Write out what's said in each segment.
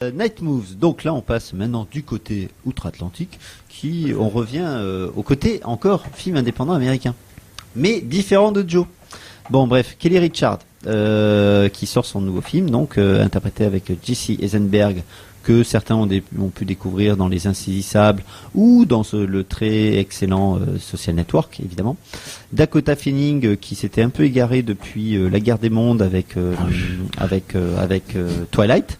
Night Moves. Donc là, on passe maintenant du côté outre-Atlantique, on revient au côté encore film indépendant américain, mais différent de Joe. Bon, bref, Kelly Richard, qui sort son nouveau film, donc interprété avec Jesse Eisenberg, que certains ont pu découvrir dans Les Insaisissables ou dans le très excellent Social Network, évidemment. Dakota Fanning, qui s'était un peu égaré depuis La Guerre des Mondes avec Twilight,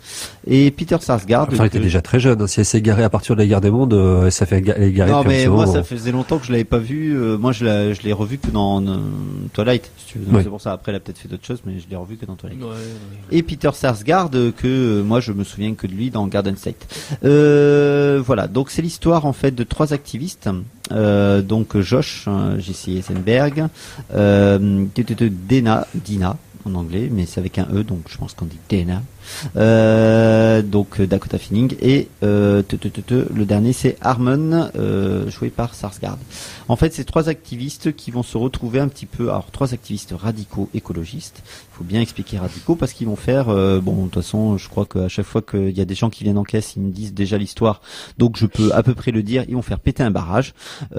et Peter Sarsgaard. Enfin, elle était déjà très jeune. Si elle s'est égarée à partir de La Guerre des Mondes, ça fait égarer. Non, mais moi, ça faisait longtemps que je l'avais pas vu. Moi, je l'ai revu que dans Twilight. Si tu veux. Oui. C'est pour ça. Après, elle a peut-être fait d'autres choses, mais je l'ai revu que dans Twilight. Ouais. Et Peter Sarsgaard, que moi, je me souviens que de lui dans Garden State. Voilà. Donc, c'est l'histoire en fait de 3 activistes. Donc Josh, Jesse Eisenberg, Dina en anglais, mais c'est avec un E, donc je pense qu'on dit Dana. Donc Dakota Fanning et le dernier c'est Harmon, joué par Sarsgaard. En fait, c'est 3 activistes qui vont se retrouver un petit peu, alors 3 activistes radicaux écologistes. Il faut bien expliquer radicaux parce qu'ils vont faire, bon, de toute façon, je crois qu'à chaque fois qu'il y a des gens qui viennent en caisse, ils me disent déjà l'histoire, donc je peux à peu près le dire. Ils vont faire péter un barrage, et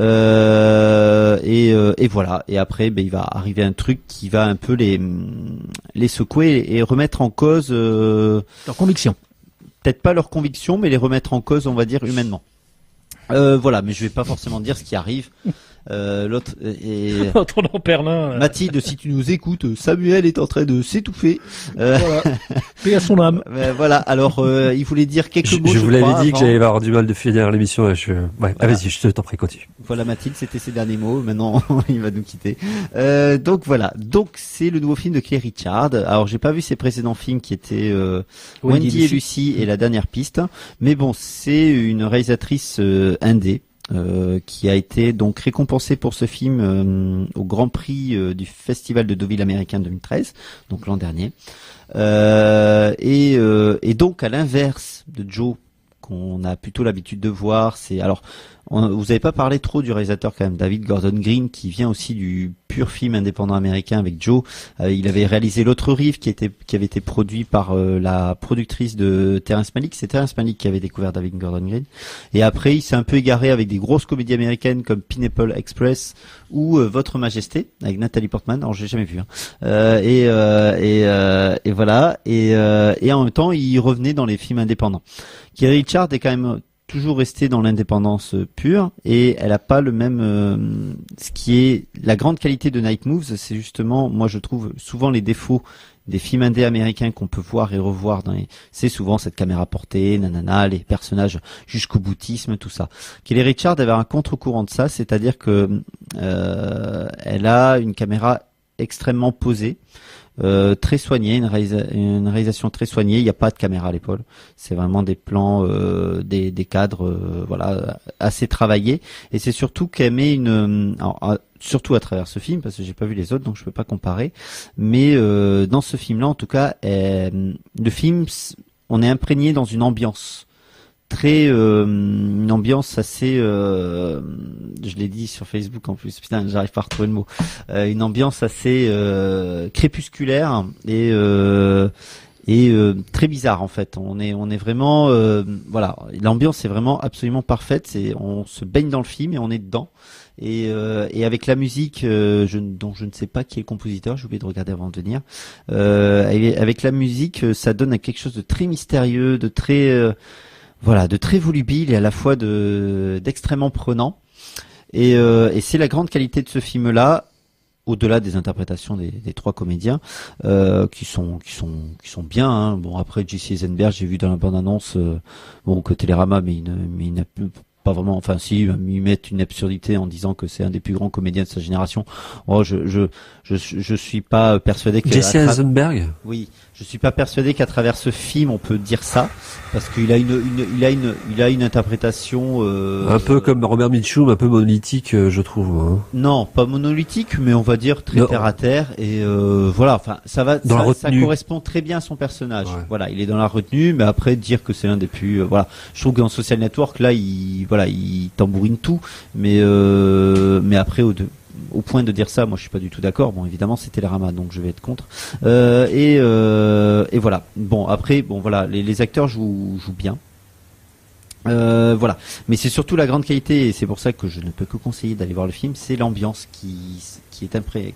voilà. Et après, il va arriver un truc qui va un peu les secouer et remettre en cause leurs convictions. Peut-être pas leurs convictions, mais les remettre en cause, on va dire, humainement. Voilà, mais je vais pas forcément dire ce qui arrive. L'autre et Tournant Perlin. Mathilde, si tu nous écoutes, Samuel est en train de s'étouffer. Voilà. Paix à son âme. Voilà. Alors, il voulait dire quelques mots. Je vous l'avais dit que j'allais avoir du mal de finir l'émission. Ouais, voilà. Vas-y, je t'en prie, continue. Voilà, Mathilde, c'était ses derniers mots. Maintenant, il va nous quitter. Donc voilà. Donc c'est le nouveau film de Kelly Richard. Alors, j'ai pas vu ses précédents films qui étaient Wendy et Lucy et La Dernière Piste. Mais bon, c'est une réalisatrice indé. Qui a été donc récompensé pour ce film au Grand Prix du Festival de Deauville américain 2013, donc l'an dernier. Et donc à l'inverse de Joe, qu'on a plutôt l'habitude de voir, vous n'avez pas parlé trop du réalisateur quand même, David Gordon Green, qui vient aussi du pur film indépendant américain avec Joe. Il avait réalisé L'Autre Rive, qui avait été produit par la productrice de Terrence Malick. C'est Terrence Malick qui avait découvert David Gordon Green. Et après, il s'est un peu égaré avec des grosses comédies américaines comme Pineapple Express ou Votre Majesté avec Nathalie Portman. Alors, j'ai jamais vu. Et voilà. Et en même temps, il revenait dans les films indépendants. Kelly Richard est quand même toujours restée dans l'indépendance pure et elle a pas le même ce qui est la grande qualité de Night Moves, c'est justement, moi je trouve souvent les défauts des films indés américains qu'on peut voir et revoir c'est souvent cette caméra portée, nanana, les personnages jusqu'au boutisme, tout ça. Kelly Richard avait un contre-courant de ça, c'est-à-dire que elle a une caméra extrêmement posée. Très soigné, une réalisation très soignée. Il n'y a pas de caméra à l'épaule. C'est vraiment des plans, des cadres, voilà, assez travaillés. Et c'est surtout qu'elle met surtout à travers ce film, parce que j'ai pas vu les autres, donc je peux pas comparer. Mais dans ce film-là, en tout cas, le film, on est imprégné dans une ambiance. Une ambiance assez je l'ai dit sur Facebook en plus, putain, j'arrive pas à retrouver le mot, une ambiance assez crépusculaire et très bizarre en fait. On est vraiment voilà, l'ambiance est vraiment absolument parfaite, on se baigne dans le film et on est dedans. Et avec la musique dont je ne sais pas qui est le compositeur, j'ai oublié de regarder avant de venir. Avec la musique, ça donne quelque chose de très mystérieux, de très voilà, de très volubile et à la fois d'extrêmement prenant. Et c'est la grande qualité de ce film-là, au-delà des interprétations des 3 comédiens, qui sont bien. Hein. Bon, après Jesse Eisenberg, j'ai vu dans la bande-annonce, bon, que Télérama, mais il n'a pas vraiment, enfin si, ils mettent une absurdité en disant que c'est un des plus grands comédiens de sa génération. Oh, je suis pas persuadé que Jesse Eisenberg. Oui, je suis pas persuadé qu'à travers ce film on peut dire ça, parce qu'il a une interprétation un peu comme Robert Mitchum, un peu monolithique, je trouve. Hein. Non, pas monolithique, mais on va dire très terre à terre. Et voilà, enfin, ça correspond très bien à son personnage. Ouais. Voilà, il est dans la retenue, mais après dire que c'est l'un des plus, voilà, je trouve que dans Social Network là, il tambourine tout, mais après au point de dire ça, moi je suis pas du tout d'accord. Bon, évidemment c'est Télérama, donc je vais être contre. Et voilà. Bon, après, bon voilà, les acteurs jouent bien. Voilà, mais c'est surtout la grande qualité, et c'est pour ça que je ne peux que conseiller d'aller voir le film. C'est l'ambiance qui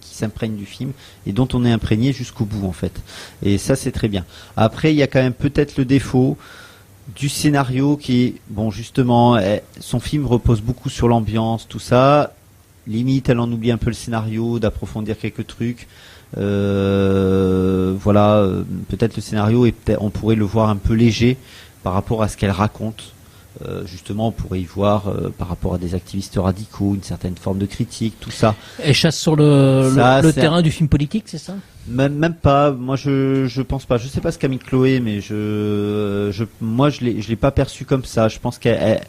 s'imprègne du film et dont on est imprégné jusqu'au bout en fait. Et ça c'est très bien. Après il y a quand même peut-être le défaut du scénario qui est bon, justement son film repose beaucoup sur l'ambiance, tout ça. Limite elle en oublie un peu le scénario, d'approfondir quelques trucs. Voilà, peut-être le scénario on pourrait le voir un peu léger par rapport à ce qu'elle raconte. Justement, on pourrait y voir par rapport à des activistes radicaux, une certaine forme de critique, tout ça. Elle chasse sur le terrain du film politique, c'est ça? Même pas. Moi, je pense pas. Je sais pas ce qu'a mis Chloé, mais moi, je l'ai pas perçu comme ça. Je pense qu'elle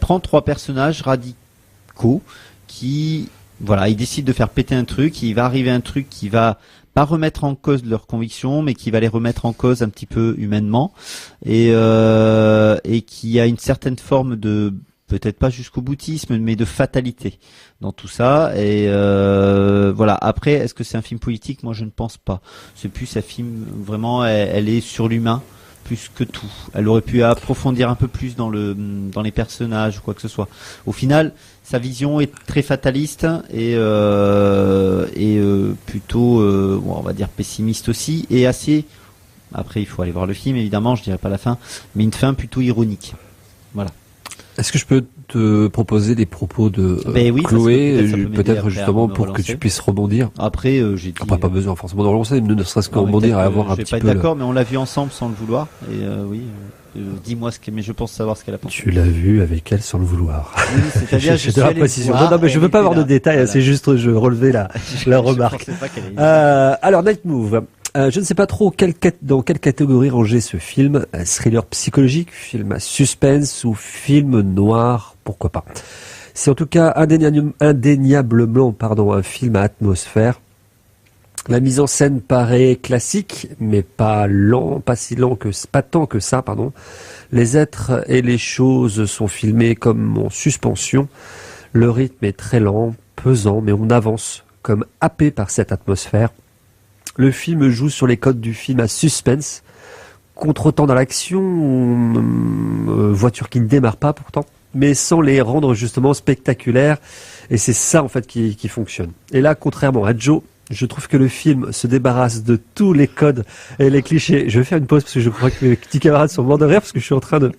prend 3 personnages radicaux qui, voilà, ils décident de faire péter un truc. Il va arriver un truc qui va pas remettre en cause leurs convictions, mais qui va les remettre en cause un petit peu humainement, et qui a une certaine forme de, peut-être pas jusqu'au boutisme, mais de fatalité dans tout ça. Et voilà. Après, est-ce que c'est un film politique? Moi, je ne pense pas. C'est plus un film vraiment, elle est sur l'humain plus que tout. Elle aurait pu approfondir un peu plus dans les personnages ou quoi que ce soit. Au final, sa vision est très fataliste et plutôt, on va dire pessimiste aussi, et assez. Après, il faut aller voir le film, évidemment. Je dirais pas la fin, mais une fin plutôt ironique. Voilà. Est-ce que je peux te proposer des propos de oui, Chloé, peut-être justement pour que tu puisses rebondir. Après, j'ai dit. Après, pas besoin forcément de relancer, ne serait-ce qu'en rebondir et avoir un petit peu. Je vais pas être d'accord, mais on l'a vu ensemble sans le vouloir. Et oui, dis-moi mais je pense savoir ce qu'elle a pensé. Tu l'as vu avec elle sans le vouloir. Oui, c'est-à-dire je de la précision. Non, mais je veux pas avoir de détails. Voilà. C'est juste, je relevais la remarque. Alors, Night Move. Je ne sais pas trop dans quelle catégorie ranger ce film. Thriller psychologique, film à suspense ou film noir, pourquoi pas. C'est en tout cas indéniablement un film à atmosphère. La mise en scène paraît classique, mais pas tant que ça. Les êtres et les choses sont filmés comme en suspension. Le rythme est très lent, pesant, mais on avance comme happé par cette atmosphère. Le film joue sur les codes du film à suspense, contretemps dans l'action, voiture qui ne démarre pas pourtant, mais sans les rendre justement spectaculaires. Et c'est ça en fait qui fonctionne. Et là, contrairement à Joe, je trouve que le film se débarrasse de tous les codes et les clichés. Je vais faire une pause parce que je crois que mes petits camarades sont morts de rire parce que je suis en train de...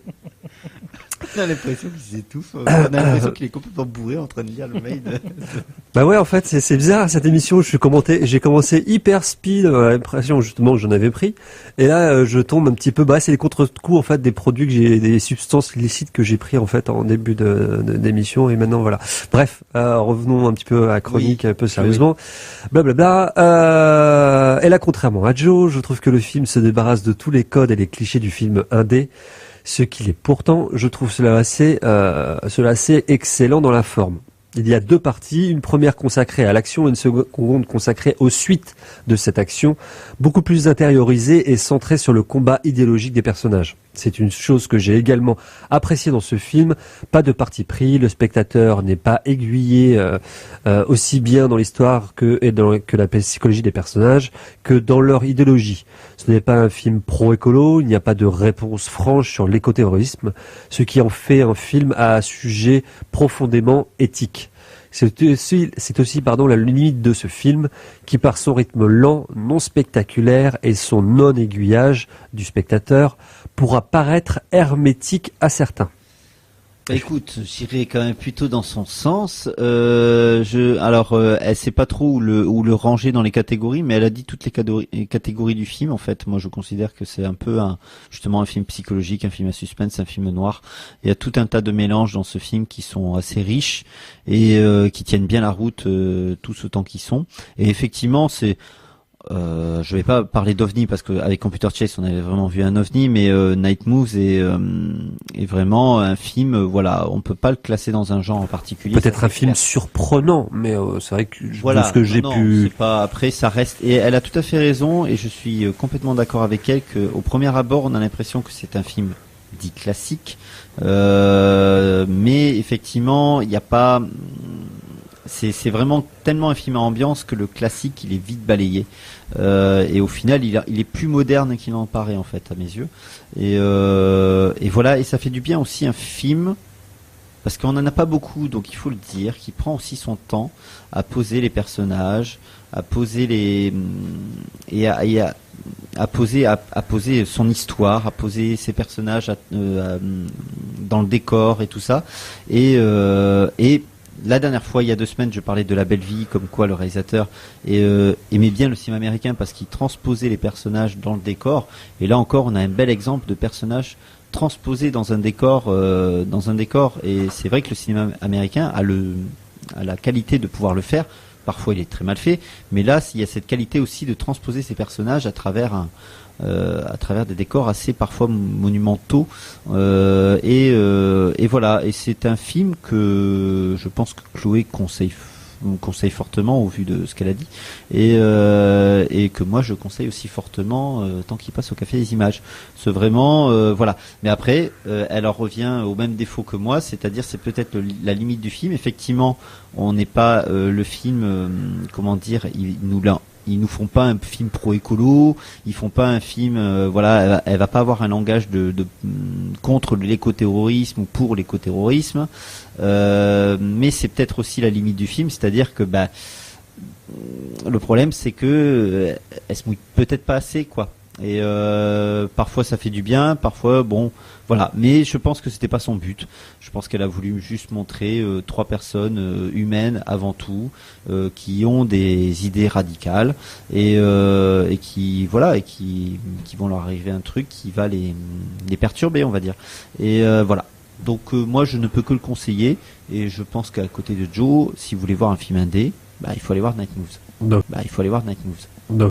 On a l'impression qu'il s'étouffe. On a l'impression qu'il est complètement bourré en train de lire le mail. Bah ouais, en fait, c'est bizarre cette émission. J'ai commencé hyper speed. L'impression justement que j'en avais pris. Et là, je tombe un petit peu. C'est les contre-coups en fait des produits des substances illicites que j'ai pris en fait en début d'émission. Et maintenant voilà. Bref, revenons un petit peu à la chronique, un peu sérieusement. Blablabla. Et là, contrairement à Joe, je trouve que le film se débarrasse de tous les codes et les clichés du film indé. Ce qu'il est pourtant, je trouve cela assez excellent dans la forme. Il y a 2 parties, une première consacrée à l'action et une seconde consacrée aux suites de cette action, beaucoup plus intériorisée et centrée sur le combat idéologique des personnages. C'est une chose que j'ai également appréciée dans ce film. Pas de parti pris, le spectateur n'est pas aiguillé aussi bien dans l'histoire que la psychologie des personnages que dans leur idéologie. Ce n'est pas un film pro-écolo, il n'y a pas de réponse franche sur l'écoterrorisme, ce qui en fait un film à sujet profondément éthique. C'est aussi la limite de ce film qui, par son rythme lent, non spectaculaire et son non-aiguillage du spectateur, pourra paraître hermétique à certains. Écoute, j'irai quand même plutôt dans son sens. Elle sait pas trop où le ranger dans les catégories, mais elle a dit toutes les catégories du film. En fait, moi, je considère que c'est un peu justement un film psychologique, un film à suspense, un film noir. Il y a tout un tas de mélanges dans ce film qui sont assez riches et qui tiennent bien la route tous autant qu'ils sont. Et effectivement, c'est je vais pas parler d'OVNI parce qu'avec Computer Chase on avait vraiment vu un OVNI, mais Night Moves est vraiment un film, on peut pas le classer dans un genre en particulier. Peut-être un film surprenant, mais c'est vrai que de ce que j'ai pu... Après ça reste, et elle a tout à fait raison, et je suis complètement d'accord avec elle qu'au premier abord on a l'impression que c'est un film dit classique, mais effectivement il n'y a pas... c'est vraiment tellement un film à ambiance que le classique il est vite balayé. Et au final il est plus moderne qu'il n'en paraît en fait à mes yeux. Et voilà, et ça fait du bien aussi un film. Parce qu'on n'en a pas beaucoup, donc il faut le dire, qui prend aussi son temps à poser les personnages, à poser à poser son histoire, à poser ses personnages dans le décor et tout ça. Et la dernière fois, il y a 2 semaines, je parlais de La Belle Vie, comme quoi le réalisateur aimait bien le cinéma américain parce qu'il transposait les personnages dans le décor. Et là encore, on a un bel exemple de personnages transposé dans un décor, et c'est vrai que le cinéma américain a la qualité de pouvoir le faire. Parfois il est très mal fait, mais là il y a cette qualité aussi de transposer ces personnages à travers des décors assez parfois monumentaux, et voilà. Et c'est un film que je pense que Chloé conseille fortement au vu de ce qu'elle a dit, et que moi je conseille aussi fortement tant qu'il passe au Café des Images. C'est vraiment voilà. Mais après elle en revient au même défaut que moi, c'est-à-dire c'est peut-être la limite du film. Effectivement, on n'est pas le film, comment dire, ils nous font pas un film pro-écolo, ils font pas un film, voilà, elle va pas avoir un langage de contre l'écoterrorisme ou pour l'écoterrorisme, mais c'est peut-être aussi la limite du film, c'est-à-dire que le problème c'est que elle se mouille peut-être pas assez, quoi. Et parfois ça fait du bien, parfois bon, voilà. Mais je pense que c'était pas son but. Je pense qu'elle a voulu juste montrer 3 personnes humaines avant tout, qui ont des idées radicales et qui voilà, et qui vont leur arriver un truc qui va les perturber, on va dire. Et voilà. Donc moi je ne peux que le conseiller, et je pense qu'à côté de Joe, si vous voulez voir un film indé, il faut aller voir Night Moves. No. Il faut aller voir Night Moves. No.